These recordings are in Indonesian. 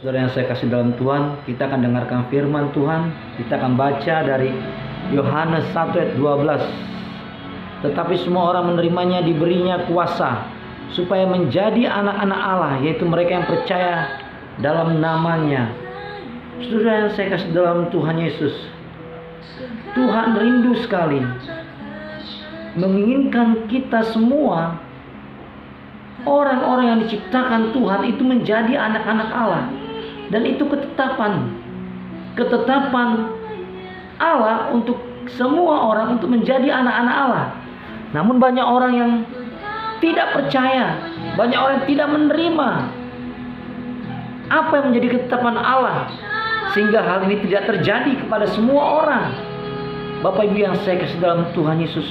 Saudara yang saya kasih dalam Tuhan, kita akan dengarkan firman Tuhan. Kita akan baca dari Yohanes 1 ayat 12. Tetapi semua orang menerimanya diberinya kuasa supaya menjadi anak-anak Allah, yaitu mereka yang percaya dalam namanya. Saudara yang saya kasih dalam Tuhan Yesus, Tuhan rindu sekali menginginkan kita semua, orang-orang yang diciptakan Tuhan itu menjadi anak-anak Allah. Dan itu ketetapan Allah untuk semua orang untuk menjadi anak-anak Allah. Namun banyak orang yang tidak percaya, banyak orang yang tidak menerima apa yang menjadi ketetapan Allah, sehingga hal ini tidak terjadi kepada semua orang. Bapak Ibu yang saya kasih dalam Tuhan Yesus,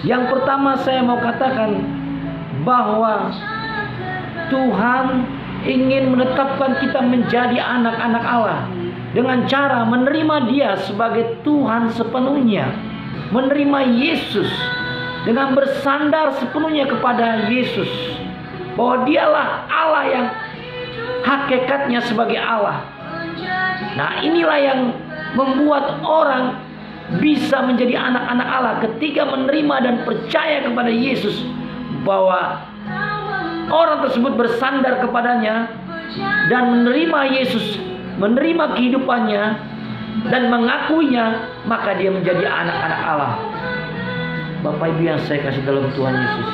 yang pertama saya mau katakan bahwa Tuhan ingin menetapkan kita menjadi anak-anak Allah dengan cara menerima Dia sebagai Tuhan sepenuhnya, menerima Yesus dengan bersandar sepenuhnya kepada Yesus, bahwa Dialah Allah yang hakikatnya sebagai Allah. Nah, inilah yang membuat orang bisa menjadi anak-anak Allah ketika menerima dan percaya kepada Yesus, bahwa orang tersebut bersandar kepadanya dan menerima Yesus, menerima kehidupannya dan mengakuinya, maka dia menjadi anak-anak Allah. Bapak Ibu yang saya kasih dalam Tuhan Yesus,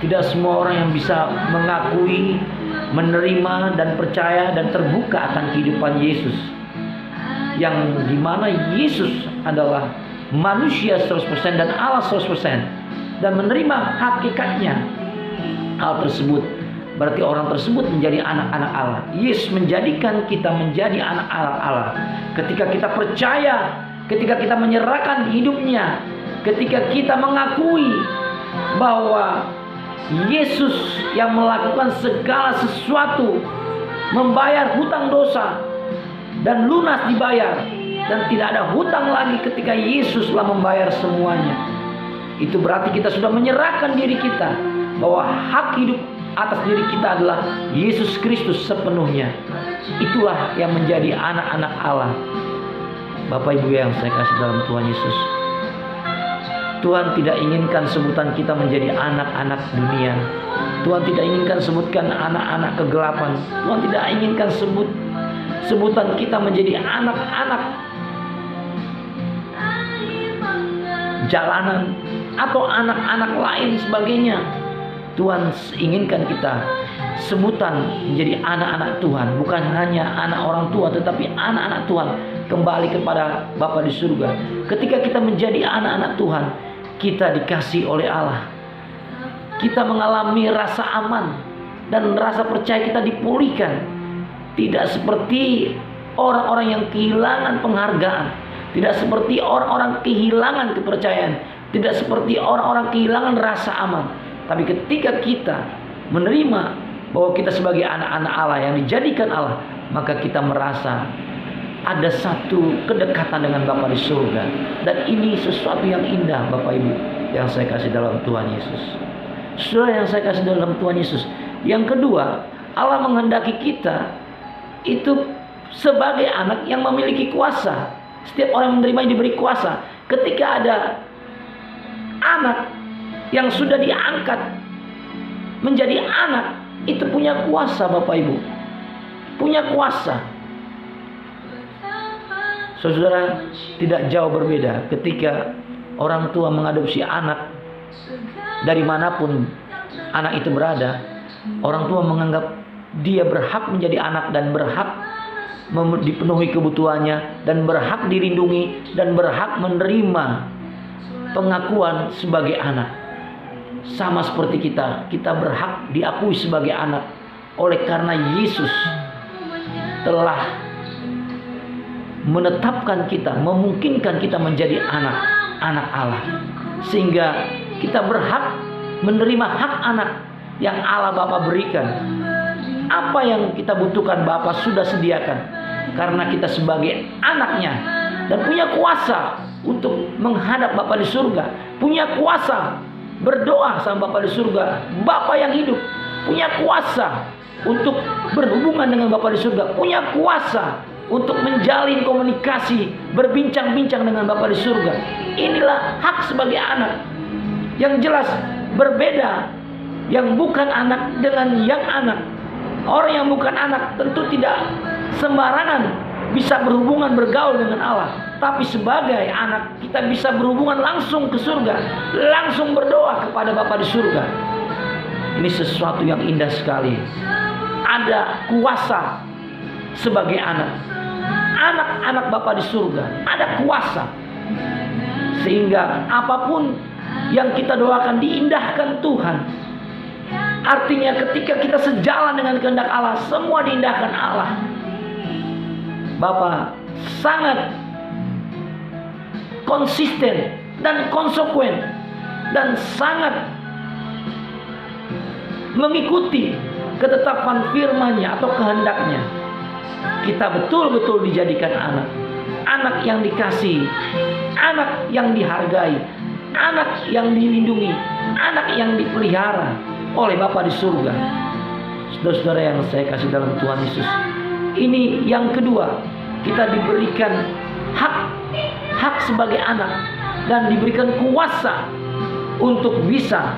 tidak semua orang yang bisa mengakui, menerima dan percaya dan terbuka akan kehidupan Yesus, yang dimana Yesus adalah manusia 100% dan Allah 100%, dan menerima hakikatnya. Hal tersebut berarti orang tersebut menjadi anak-anak Allah. Yesus menjadikan kita menjadi anak-anak Allah ketika kita percaya, ketika kita menyerahkan hidupnya, ketika kita mengakui bahwa Yesus yang melakukan segala sesuatu, membayar hutang dosa dan lunas dibayar, dan tidak ada hutang lagi ketika Yesus telah membayar semuanya. Itu berarti kita sudah menyerahkan diri kita, bahwa hak hidup atas diri kita adalah Yesus Kristus sepenuhnya. Itulah yang menjadi anak-anak Allah. Bapak Ibu yang saya kasih dalam Tuhan Yesus, Tuhan tidak inginkan sebutan kita menjadi anak-anak dunia. Tuhan tidak inginkan sebutkan anak-anak kegelapan. Tuhan tidak inginkan sebutan kita menjadi anak-anak jalanan atau anak-anak lain sebagainya. Tuhan inginkan kita sebutan menjadi anak-anak Tuhan, bukan hanya anak orang tua, tetapi anak-anak Tuhan kembali kepada Bapa di surga. Ketika kita menjadi anak-anak Tuhan, kita dikasih oleh Allah. Kita mengalami rasa aman dan rasa percaya kita dipulihkan. Tidak seperti orang-orang yang kehilangan penghargaan, tidak seperti orang-orang kehilangan kepercayaan, tidak seperti orang-orang kehilangan rasa aman. Tapi ketika kita menerima bahwa kita sebagai anak-anak Allah yang dijadikan Allah, maka kita merasa ada satu kedekatan dengan Bapa di surga. Dan ini sesuatu yang indah, Bapak Ibu yang saya kasih dalam Tuhan Yesus. Saudara yang saya kasih dalam Tuhan Yesus, yang kedua, Allah menghendaki kita itu sebagai anak yang memiliki kuasa. Setiap orang yang menerima diberi kuasa. Ketika ada anak yang sudah diangkat menjadi anak, itu punya kuasa, Bapak Ibu. Punya kuasa. Saudara, tidak jauh berbeda ketika orang tua mengadopsi anak dari manapun anak itu berada. Orang tua menganggap dia berhak menjadi anak dan berhak dipenuhi kebutuhannya dan berhak dilindungi dan berhak menerima pengakuan sebagai anak. Sama seperti kita berhak diakui sebagai anak oleh karena Yesus telah menetapkan kita, memungkinkan kita menjadi anak-anak Allah, sehingga kita berhak menerima hak anak yang Allah Bapa berikan. Apa yang kita butuhkan Bapa sudah sediakan, karena kita sebagai anaknya dan punya kuasa untuk menghadap Bapa di surga, punya kuasa berdoa sama Bapa di surga, Bapa yang hidup, punya kuasa untuk berhubungan dengan Bapa di surga, punya kuasa untuk menjalin komunikasi, berbincang-bincang dengan Bapa di surga. Inilah hak sebagai anak. Yang jelas berbeda yang bukan anak dengan yang anak. Orang yang bukan anak tentu tidak sembarangan bisa berhubungan, bergaul dengan Allah. Tapi sebagai anak kita bisa berhubungan langsung ke surga, langsung berdoa kepada Bapa di surga. Ini sesuatu yang indah sekali. Ada kuasa sebagai anak. Anak-anak Bapa di surga ada kuasa, sehingga apapun yang kita doakan diindahkan Tuhan. Artinya ketika kita sejalan dengan kehendak Allah, semua diindahkan Allah. Bapa sangat konsisten dan konsekuen dan sangat mengikuti ketetapan firman-Nya atau kehendaknya. Kita betul-betul dijadikan anak. Anak yang dikasihi, anak yang dihargai, anak yang dilindungi, anak yang dipelihara oleh Bapa di surga. Saudara-saudara yang saya kasih dalam Tuhan Yesus, ini yang kedua, kita diberikan hak sebagai anak dan diberikan kuasa untuk bisa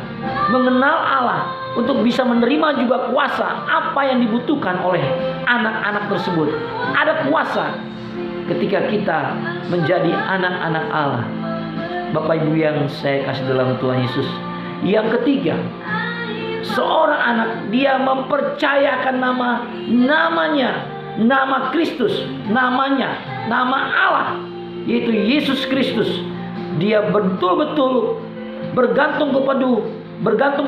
mengenal Allah, untuk bisa menerima juga kuasa apa yang dibutuhkan oleh anak-anak tersebut. Ada kuasa ketika kita menjadi anak-anak Allah. Bapak Ibu yang saya kasih dalam Tuhan Yesus, yang ketiga, seorang anak dia mempercayakan namanya, nama Kristus, namanya, nama Allah, yaitu Yesus Kristus. Dia betul-betul bergantung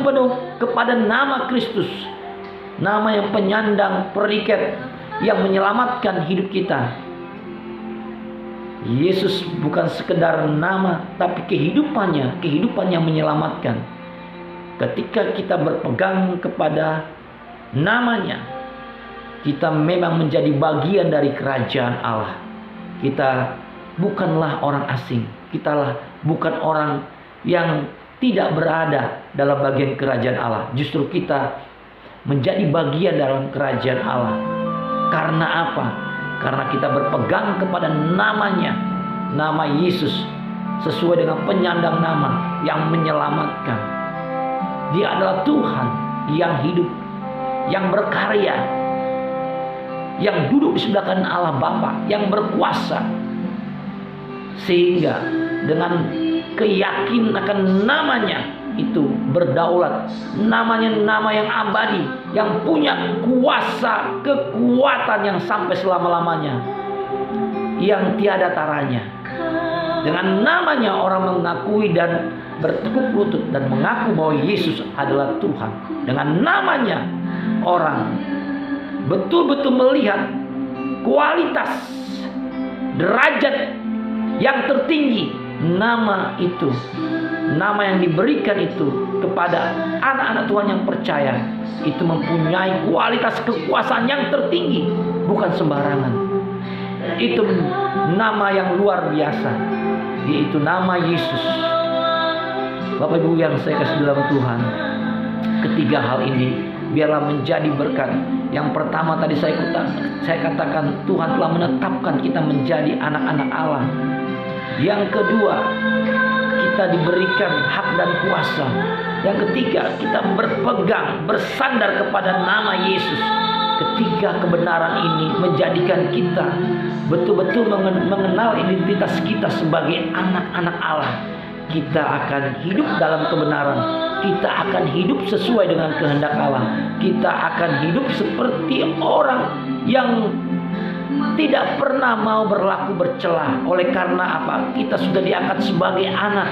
penuh kepada nama Kristus, nama yang penyandang periket, yang menyelamatkan hidup kita. Yesus bukan sekedar nama, tapi kehidupannya yang menyelamatkan. Ketika kita berpegang kepada namanya, kita memang menjadi bagian dari kerajaan Allah. Kita bukanlah orang asing, kita bukan orang yang tidak berada dalam bagian kerajaan Allah. Justru kita menjadi bagian dalam kerajaan Allah. Karena apa? Karena kita berpegang kepada namanya, nama Yesus, sesuai dengan penyandang nama yang menyelamatkan. Dia adalah Tuhan yang hidup, yang berkarya, yang duduk di sebelah kanan Allah Bapa, yang berkuasa. Sehingga dengan keyakinan akan namanya itu berdaulat, namanya nama yang abadi, yang punya kuasa, kekuatan yang sampai selama-lamanya, yang tiada taranya. Dengan namanya orang mengakui dan bertekuk lutut dan mengaku bahwa Yesus adalah Tuhan. Dengan namanya orang betul-betul melihat kualitas, derajat yang tertinggi. Nama itu, nama yang diberikan itu kepada anak-anak Tuhan yang percaya, itu mempunyai kualitas kekuasaan yang tertinggi, bukan sembarangan. Itu nama yang luar biasa, yaitu nama Yesus. Bapak Ibu yang saya kasih dalam Tuhan, ketiga hal ini biarlah menjadi berkat. Yang pertama tadi saya katakan, Tuhan telah menetapkan kita menjadi anak-anak Allah. Yang kedua, kita diberikan hak dan kuasa. Yang ketiga, kita berpegang, bersandar kepada nama Yesus. Ketiga kebenaran ini menjadikan kita betul-betul mengenal identitas kita sebagai anak-anak Allah. Kita akan hidup dalam kebenaran. Kita akan hidup sesuai dengan kehendak Allah. Kita akan hidup seperti orang yang tidak pernah mau berlaku bercela. Oleh karena apa? Kita sudah diangkat sebagai anak.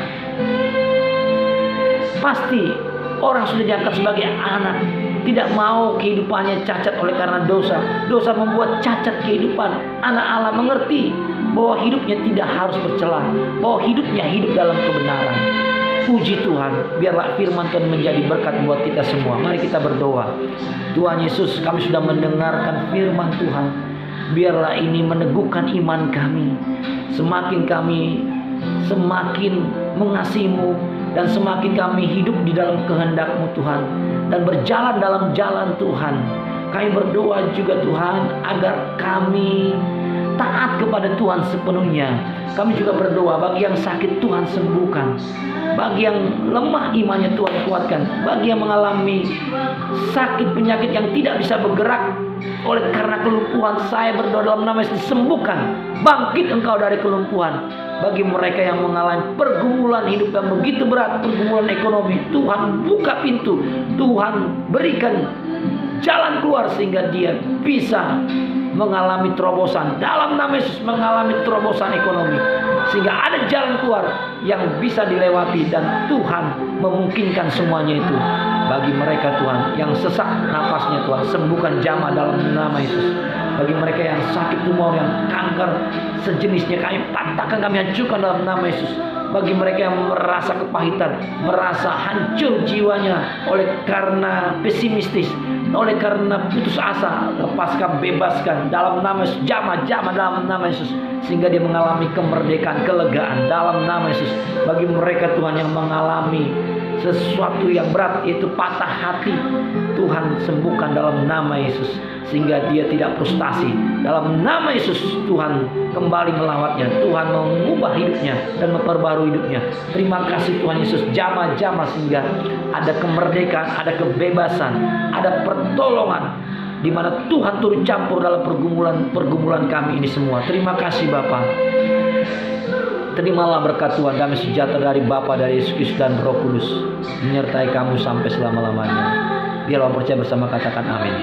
Pasti orang sudah diangkat sebagai anak, tidak mau kehidupannya cacat oleh karena dosa. Dosa membuat cacat kehidupan. Anak Allah mengerti bahwa hidupnya tidak harus bercela, bahwa hidupnya hidup dalam kebenaran. Puji Tuhan, biarlah firman Tuhan menjadi berkat buat kita semua. Mari kita berdoa. Tuhan Yesus, kami sudah mendengarkan firman Tuhan. Biarlah ini meneguhkan iman kami. Semakin kami semakin mengasihi-Mu, dan semakin kami hidup di dalam kehendak-Mu Tuhan, dan berjalan dalam jalan Tuhan, Kami berdoa juga Tuhan agar kami taat kepada Tuhan sepenuhnya. Kami juga berdoa bagi yang sakit Tuhan sembuhkan, bagi yang lemah imannya Tuhan kuatkan, bagi yang mengalami sakit penyakit yang tidak bisa bergerak oleh karena kelumpuhan, saya berdoa dalam nama Yesus, sembuhkan, bangkit Engkau dari kelumpuhan. Bagi mereka yang mengalami pergumulan hidup yang begitu berat, pergumulan ekonomi, Tuhan buka pintu, Tuhan berikan jalan keluar sehingga dia bisa mengalami terobosan. Dalam nama Yesus, mengalami terobosan ekonomi, sehingga ada jalan keluar yang bisa dilewati, dan Tuhan memungkinkan semuanya itu. Bagi mereka Tuhan yang sesak napasnya, Tuhan sembuhkan jamah dalam nama Yesus. Bagi mereka yang sakit tumor, yang kanker sejenisnya, kami patahkan, kami hancurkan dalam nama Yesus. Bagi mereka yang merasa kepahitan, merasa hancur jiwanya oleh karena pesimistis, oleh karena putus asa, lepaskan, bebaskan dalam nama Yesus. Jamah dalam nama Yesus, sehingga dia mengalami kemerdekaan, kelegaan dalam nama Yesus. Bagi mereka Tuhan yang mengalami sesuatu yang berat, yaitu patah hati, Tuhan sembuhkan dalam nama Yesus, sehingga dia tidak frustasi. Dalam nama Yesus, Tuhan kembali melawatnya, Tuhan mengubah hidupnya dan memperbarui hidupnya. Terima kasih Tuhan Yesus, jamah sehingga ada kemerdekaan, ada kebebasan, ada pertolongan, di mana Tuhan turut campur dalam pergumulan kami ini semua. Terima kasih Bapa. Terimalah berkat Tuhan, damai sejahtera dari Bapa, dari Yesus Kristus dan Roh Kudus menyertai kamu sampai selama-lamanya. Biarlah percaya bersama, katakan amin.